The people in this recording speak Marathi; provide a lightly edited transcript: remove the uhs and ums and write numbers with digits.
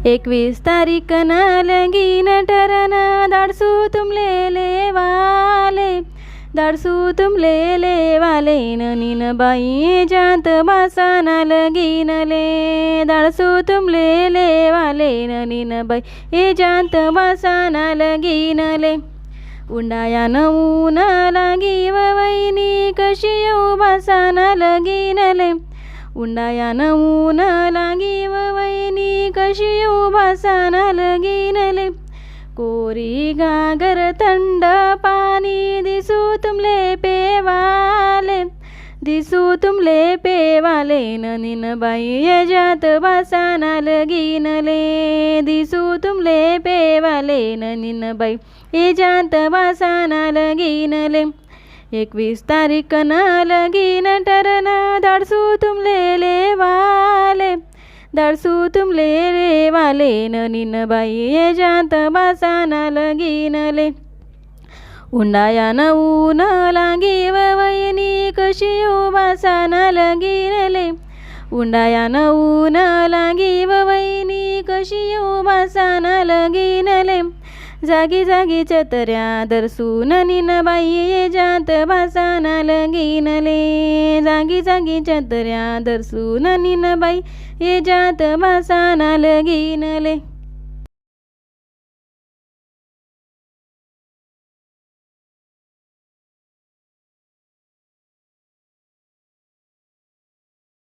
21 तारीखना लगीन ठरन दाडसू तुमले वाले दाडसू तुमले वाले ननीन बाई जात बासाना लगीनले दाडसू तुमले वाले ननीन बाई जात बासाना लगीनले उंडायान ऊन लागी वैनी कशी येऊ बासाना लगीनले उंडायान ऊन लागी वैनी कशी येऊ बासाना लगीनले कोरी गागर थंड पाणी दिसू तुमले पेवाले दिसू तुमले पेवाले ननीन बाई जात बासाना लगीनले दिसू तुमले पेवाले ननीन बाई जात बासाना लगीनले 21 तारीखना लगीन ठरन दाडसू तुमले वाले दाडसू तुमले वाले ननीन बाई जात बासाना लगीनले उंडायान ऊन लागी वैनी कशी येऊ बासाना लगीनले उंडायान ऊन लागी वैनी कशी येऊ बासाना लगीनले जागी जागी चतऱ्या दरसून ननीन बाई जात बासाना लगीनले जागी जागी चतऱ्या दरसून ननीन बाई जात बासाना लगीनले।